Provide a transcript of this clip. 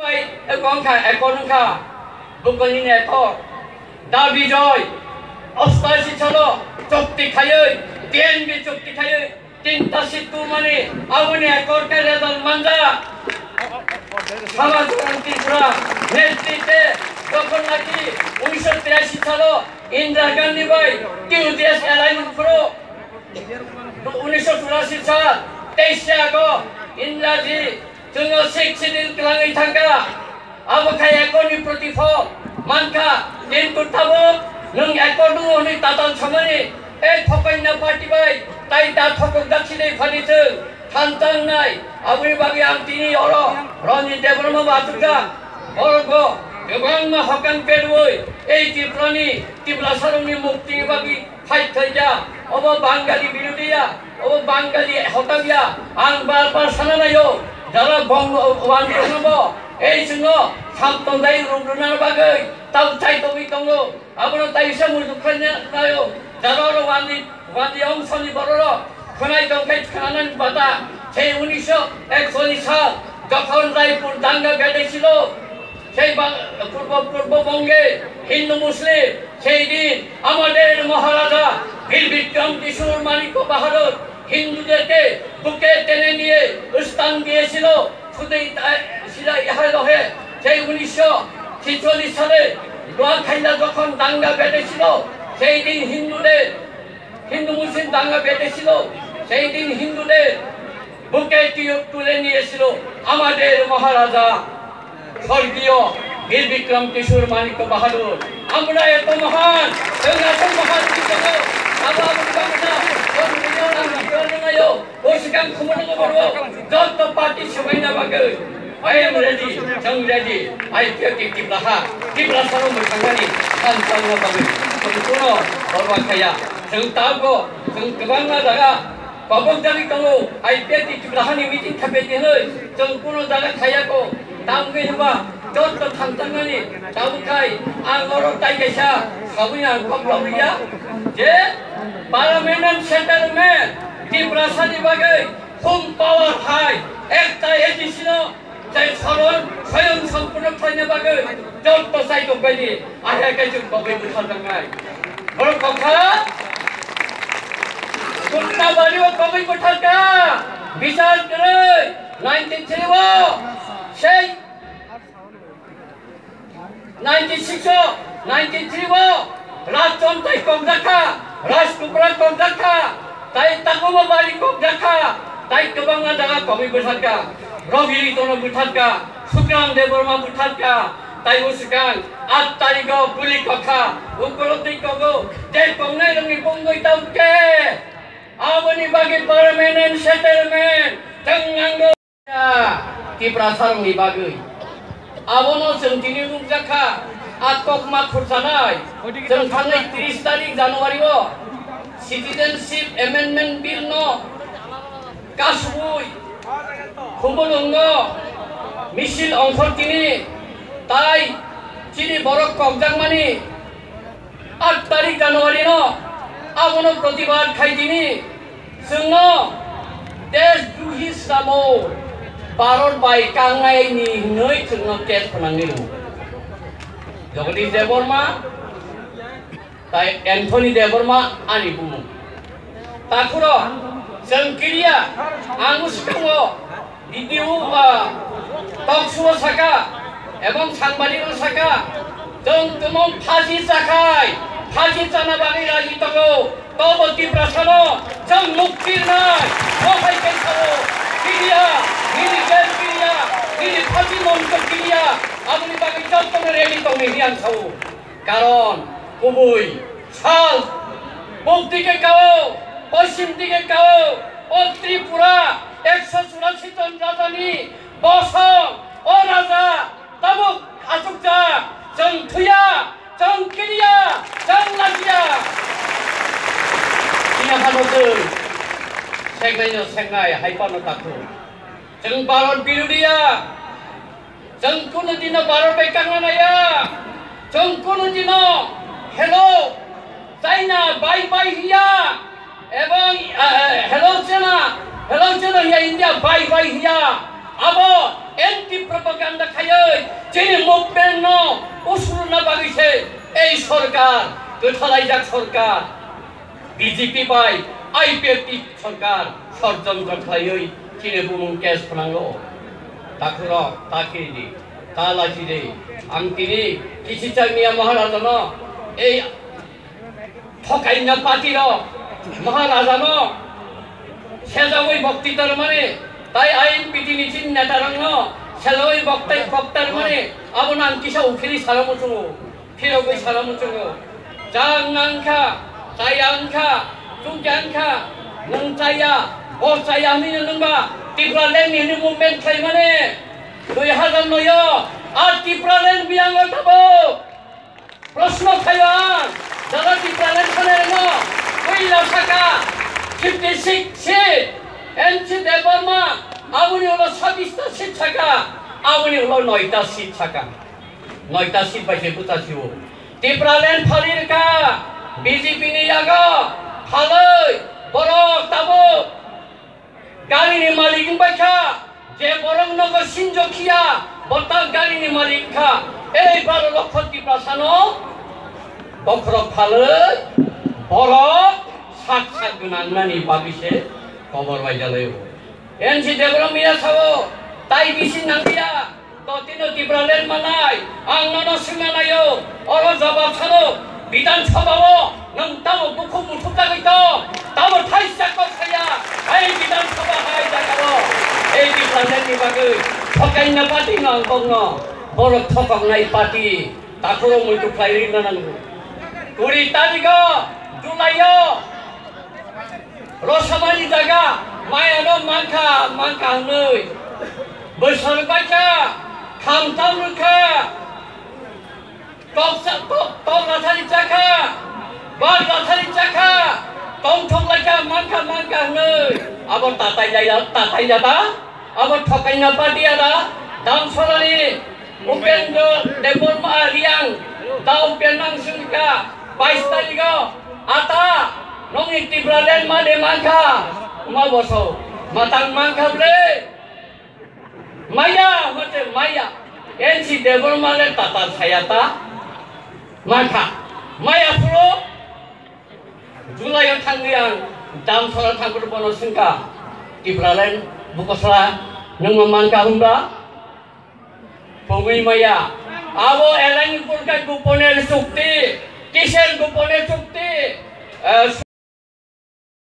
Ekonka, bukan itu. Dabi joy, ostasi chalo, chokti khaye, tian bi chokti khaye, tinta situ mani, awani ekor ke redal manja. Sama dengan Tripura, netrite, যখন নাকি 1983 সালে ইন্দিরা গান্ধী ভাই টিউডিএস alignment করো 1984 সাল 23 August ইন্দিরাজি जोङो सेक्सिडिल गलाङै थांगा आबखाय एकरनि प्रतिफल मानखा दिन कुटाबो नों एकर दङ नै ताताल समनि ए थकायना पार्टी बाय ताइ दा थकक दाखिनै फानिथो थानतांनाय आबनि बागै आं दिनै अर रनि देबरमा बाथुका अरगो गोबां हकान पेरवै এই টিপ্রানি টিপ্রা সারंनि मुक्तिनि बागै फाइट थैजा अब बांगाली बिरोधिया अब बांगाली हकाबिया आं बार सानानायो যারা বঙ্গ ওয়ানদি হব এই জন্য সান্তদাই রুদ্রনার বাগৈ তাও চাইতবি দङ আমরা তাইসা মুজুখানে নাयो যারা ওয়ানদি অংশনি বড় খনাই দংখাই খানান বাতা সেই 1941 সাল যখন রায়পুর দাঙ্গা বেঁধেছিল সেই পূর্ববঙ্গে হিন্দু মুসলিম সেই দিন আমাদের মহারাজা বীর বিক্রম কিশোর মানিক বাহাদুর হিন্দুদেরকে বুকে টেনে নিয়ে স্থান দিয়েছিল শুধুই ইহা নহে সেই 1946 সালে নোয়াখাইলা যখন দাঙ্গা বেঁধেছিল সেই দিন হিন্দু মুসলিম দাঙ্গা বেঁধেছিল সেই দিন হিন্দুদের বুকে তুলে নিয়েছিল আমাদের মহারাজা স্বর্গীয় বীর বিক্রম কিশোর মানিক বাহাদুর আমরা এত মহান মহান আবারOsikan kumano baro dot party semuanya bagai I am ready jang ready I feel kiblah saro berkangani kan saro bagai kuno orang kaya jang tahu jang kebangga daga babak jadi kamu I feel kiblah ni meeting kafe ni jang kuno daga kaya ko tahu ke apa dot tangtangani tahu kai angor tai kesa kamunya kau ya je parliament settlement Tripura Sunny বাগে খুব পাওয়ার high একটা addition যাই সরল স্বয়ং সম্পূর্ণ থাইনে বাগে যত চাই তো বাইনি আহে কাইজু কবে বুঝা দাঙ্গাই বড় কথা কুন্না বাড়িও কবে বুঝাকা বিচার করে 93 ও সেই 96 93 ও রাজতন্ত্র কবজাকা রাজকুমার কবজাকা তাই তাকোমা বাড়ি কব দেখা তাই কেবাংনা জায়গা কবি বুঝাকা রবিলি তোনো বুঝাকা সুগ্রাম দেববর্মা বুঝাকা তাই উসকান 8 তারিখ পুলি কথা উপলব্ধি কগো যে কংনাই রঙি বঙ্গই তাউকে আবনি বাগে পার্মানেন্ট সেটেলমেন্ট জঙ্গাঙ্গ ত্রিপুরা সারंनि বাগै আবনো जों दिनै रुंजाखा आटक मा खुरजानाय जों थांनाय 30 तारिख জানুয়ারিও Citizenship Amendment Bill no kasbui khumbolongo misil ongkhortini tai chini borok kobjang mani 8 tarik Januari no abono protibad khaidini जोंनो देश द्रोही samo Bharat bai kangnai ni noi जोंनो केस फोनांनि दङ जगदीश देबबर्मा তাই এন্থনি দেববর্মা আনি বুমু তাকুরো জংকিরিয়া আঙ্গুসকাঙ্গ ভিডিও টকশো সাকা এবং সাংবাদিক সাকা जों तुमो फाजि जाखाय फाजि जाना बागै राजि दङो तबति प्रसानो जों मुक्ति नाय ओहाय केसारो किरिया मिलिगेल किरिया मिलि फाजि मन्त्र किरिया आबनि बागै जतन रेडि दङो हियान सावो कारण কবই সাল পূব দিকে কাও পশ্চিম দিকে কাও ও ত্রিপুরা 184 জন রাজানি বসং ও রাজা তাবুক আসুকজা जों थुया जों किरिया जों लाजिया इना हानोजों सेंनायनो सेंनाय हाइपानो ताखु जों भारत बिरोधिया जों कुनु दिनो भारत बेकांनाया जों कुनु दिनो हेलो चाइना बाय बाय हिया एवं हेलो चाइना हिया इंडिया बाय बाय हिया अब anti propaganda kayoi jini movement no usuru na bagise ei sorkar gothalaijak sorkar BJP bai IPFT sorkar ষড়যন্ত্র খাইoi jini bumung kes phanango takuro takiri talajire angtini kisichangnia maharaja no ei ঠকাইনা পার্টির মহারাজা ন সেজাবই বক্তৃতার মানে তাই আইন পিটিনিচি নেতারং ন সেজাবই বক্তার মানে আবনান কিসা উখিলি সারামুচুং ফিরগই সারামুচুং জাং নাংখা চাইয়াংখা চুংজাংখা নং চাইয়া ও চাইয়া নি নংবা ত্রিপুরাল্যান্ড নিউ মুভমেন্ট খাই মানে 2009 আর ত্রিপুরাল্যান্ড বিয়াঙ্গ থাকো প্রশ্ন খাইয়া Dalam Tigran Kaneno, Kuila Saka, 56 seat, NC Deborma, Avuni Ulo 26 seat Saka, Avuni Ulo 9 seat Saka, 9 seat by Deputasiu. Tigran Palirka, BJP Niaga, Haloi, Borok Tabo, Gari Malikin Bacha, Je Borong Nogo Sinjokia, Botak Gari Malikka, Ei Baro Lokoti Prasano. Bokrok paloi, borok, sak gunangnani babise, kobor bajaleo. NC Deborah Mia sawo, tai bisin nantia, totino Tigran manai, angnono simanayo, oro jawab saro, bidan sabawo, nang tamo buku mutuk tagito, tamo thai sakok saya, hai bidan sabah hai jagaro, Tigran ni bagai, pakai napati nang kongno, borok thokok nai pati, takuro mutu klairin nanangu. Kuri tadiga, Julayo, Rosamani jaga, Maya no mangka nui, besar baca, kamtam luka, tong ratali jaka, bag ratali jaka, tong laka mangka nui, abon tatai jata, abon thokai napati ada, dam sorani, upendo Deborma liang, tau penang sungka. 22 তারিখ আতা নং ত্রিপুরাল্যান্ড মাদে মাংখা মা বসো মাতাং মাংখা রে মাইয়া হতে মাইয়া NC দেবরমালে তাতা ছায়াতা মাংখা মাইয়া পুরো জুলাইয়াव थांगैयां दामसरा थांगुर बनो सिंका ত্রিপুরাল্যান্ড बुकसरा नों मांखा होनबा पगै माइया आबो एलांगपुर का गोपनेर चुक्ति किसेर गोपनेर चुक्ति